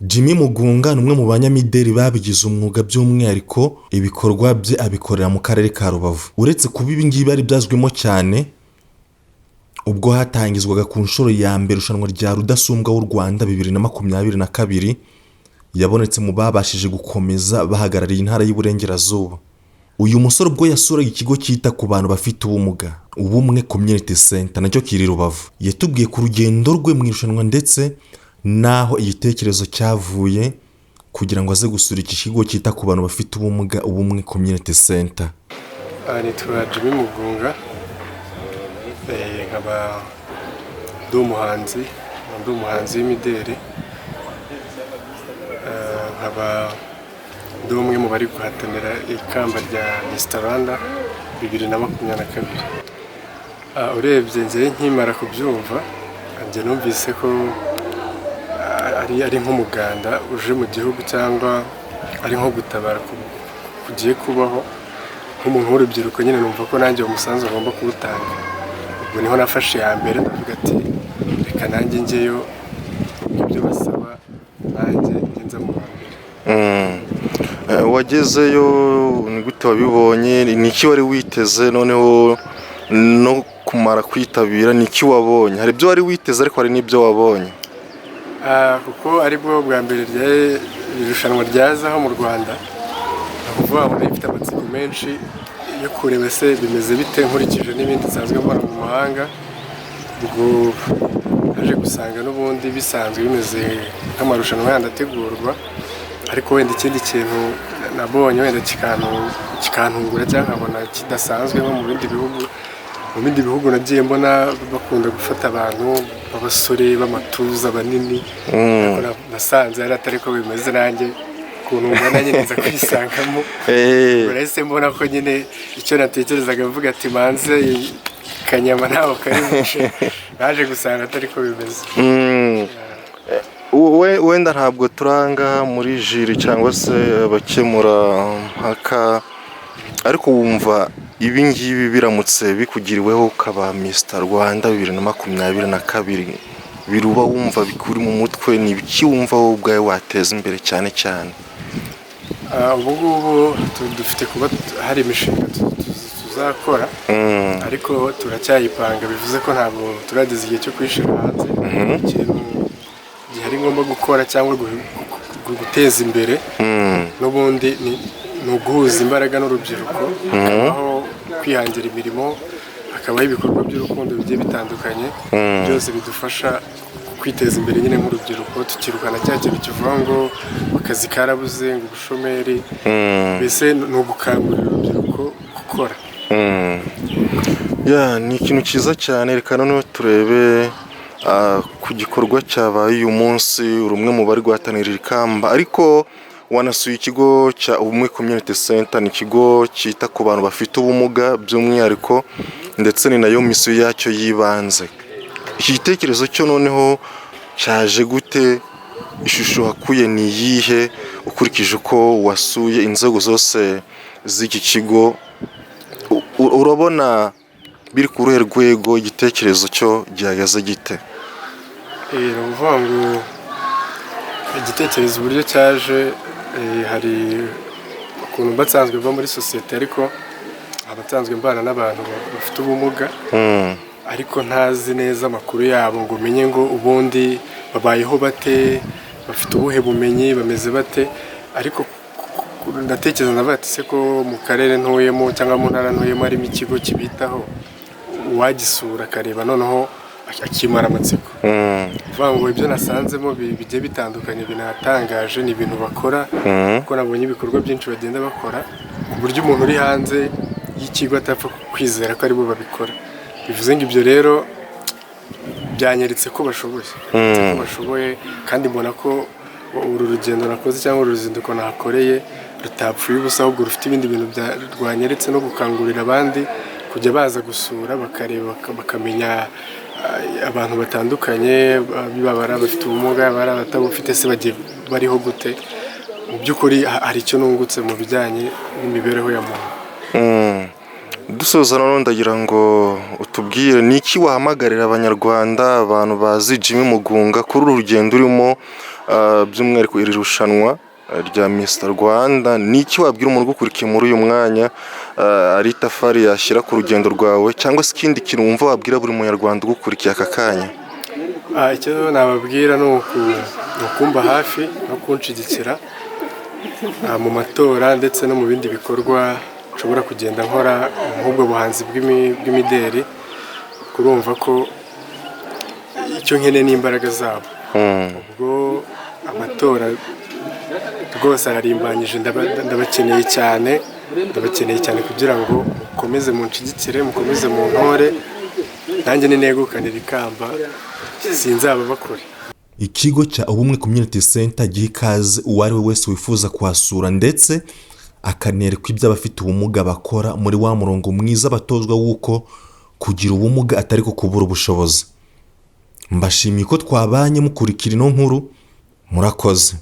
Jimmy Mugunga ni umwe mu banyamideli babigize umwuga by'umwihariko ibikorwa bye abikorera mu karere ka Rubavu. Uretse kuba ibi ngibi ari byazwimo cyane ubwo hatangizwaga ku nshuro ya mbere irushanwa rya rudasumbwa w'u Rwanda 2022 yabonetse mu babashije gukomeza bahagarariye intara y'Iburengerazuba. Uyu musore ubwo yasuraga ikigo cyita ku bantu bafite ubumuga ubumwe community center nacyo kiri Rubavu, yatubwiye ku rugendo rwe mu irushanwa ndetse naho igitekerezo cyavuye kugira ngo aze gusura iki kigo cyita ku bantu bafite ubumuga ubumwe community center. Nitwa Jimmy Mugunga, nkaba ndi umuhanzi w'imideli, nkaba ndi umwe mu bari guhatanira ikamba rya Mr Rwanda 2022. Urebye njye nkimara kubyumva njye numvise ko ari nk'umuganda uje mu gihugu cyangwa ari nko gutabara kugiye kubaho nk'umuntu w'urubyiruko. Nyine numva ko nanjye uwo musanzu agomba kuwutanga. Ubwo niho nafashe ya mbere ndavuga ati reka nanjye njyeyo ibyo basaba nanjye ngenza mu mbere. Wagezeyo ni gute wabibonye? Ni iki wari witeze noneho no kumara kwitabira ni iki wabonye? Hari ibyo wari witeze ariko hari n'ibyo wabonye? Kuko ari bwo bwa mbere irushanwa ryazaho mu Rwanda, kuvuga ngo rifite amatsiko menshi yo kureba se bimeze bite nkurikije n'ibindi nsanzwe mbona mu mahanga. Ubwo naje gusanga n'ubundi bisanzwe bimeze nk'amarushanwa yandi ategurwa, ariko wenda ikindi kintu nabonye wenda kikantungura cyangwa nkabona kidasanzwe nko mu bindi bihugu nagiye mbona bakunda gufata abantu b'abasore b'amatuza banini. Nasanze ari atari ko bimeze nanjye ukuntu mbona nyine nza kwisangamo. Urahise mbona ko nyine icyo natekerezaga mvuga ati manze kanyama ntaho kari buce, naje gusanga atari ko bimeze. Wenda ntabwo turanga muri jiri cyangwa se abakemura mpaka, ariko wumva ibi ngibi biramutse bikugiriweho ukaba Mr Rwanda 2022 biruba wumva bikuri mu mutwe, ni ibiki wumva wowe ubwawe wateza imbere cyane cyane? Ubu ngubu dufite kuba hari imishinga tuzakora, ariko turacyayipanga, bivuze ko ntabwo turageza igihe cyo kwishira hanze. Ikintu gihari ngomba gukora cyangwa guteza imbere n'ubundi ni uguhuza imbaraga n'urubyiruko, aho kwihangira imirimo, hakabaho ibikorwa by'urukundo bigiye bitandukanye, byose bidufasha kwiteza imbere nyine nk'urubyiruko, tukirukana cya kintu kivuga ngo akazi karabuze, ngo ubushomeri. Mbese ni ugukangurira urubyiruko gukora. Ni ikintu cyiza cyane. Reka noneho turebe ku gikorwa cyabaye uyu munsi. uri umwe mu bari guhatanira ikamba, ariko wanasuye ikigo cya ubumwe community center. Ni ikigo cyita ku bantu bafite ubumuga by'umwihariko, ndetse ni nayo misiyo yacyo yibanze. Iki gitekerezo cyo noneho cyaje gute? Ishusho hakuye ni iyihe ukurikije uko wasuye inzego zose z'iki kigo? Urabona biri ku ruhe rwego? Igitekerezo cyo gihagaze gite? Ni ukuvuga ngo igitekerezo uburyo cyaje, hari ukuntu basanzwe bava muri sosiyete, ariko abasanzwe mbana n'abantu bafite ubumuga, ariko ntazi neza amakuru yabo ngo umenye ngo ubundi babayeho bate, bafite ubuhe bumenyi, bameze bate. Ariko ndatekereza navuga ati se ko mu karere ntuyemo cyangwa mu ntara ntuyemo harimo ikigo kibitaho, uwagisura akareba noneho akimara amatsiko. Kuvuga ngo ibyo nasanzemo bigiye bitandukanye, binatangaje, ni ibintu bakora, kuko nabonye ibikorwa byinshi bagenda bakora ku buryo umuntu uri hanze y'ikigo atapfa kwizera ko aribo babikora. Bivuze ngo ibyo rero byanyeretse ko bashoboye, kandi mbona ko uru rugendo nakoze cyangwa uru ruzinduko nahakoreye rutapfuye ubusa, ahubwo rufite ibindi bintu rwanyeretse, no gukangurira abandi kujya baza gusura bakareba, bakamenya abantu batandukanye, baba bafite ubumuga, baba abatabufite, se bagiye bariho gute. Mu by'ukuri hari icyo nungutse mu bijyanye n'imibereho ya muntu. Dusoza none ndagira ngo utubwire ni iki wahamagarira abanyarwanda, abantu bazi Jimmy Mugunga kuri uru rugendo urimo by'umwihariko iri rushanwa rya Mr Rwanda, ni iki wabwira umuntu ugukurikiye muri uyu mwanya, ari itafari yashyira ku rugendo rwawe cyangwa se ikindi kintu wumva wabwira buri munyarwanda ugukurikiye aka kanya? Icyo nababwira ni ukumba hafi no kunshigikira mu matora ndetse no mu bindi bikorwa nshobora kugenda nkora nk'ubwo buhanzi bw'imideri, kurumva ko icyo nkeneye n'imbaraga zabo. Ubwo amatora rwose ararimbanyije, ndabakeneye cyane kugira ngo mukomeze munshigikire, mukomeze mu ntore, nanjye ninegukanira ikamba sinzaba bakure. Ikigo cya Ubumwe Community Center giha ikaze uwo ari we wese wifuza kuhasura ndetse akanerekwa ibyo abafite ubumuga bakora muri wa murongo mwiza batozwa w'uko kugira ubumuga atari ko kubura ubushobozi. Mbashimiye ko twabanye mukurikira ino nkuru, murakoze.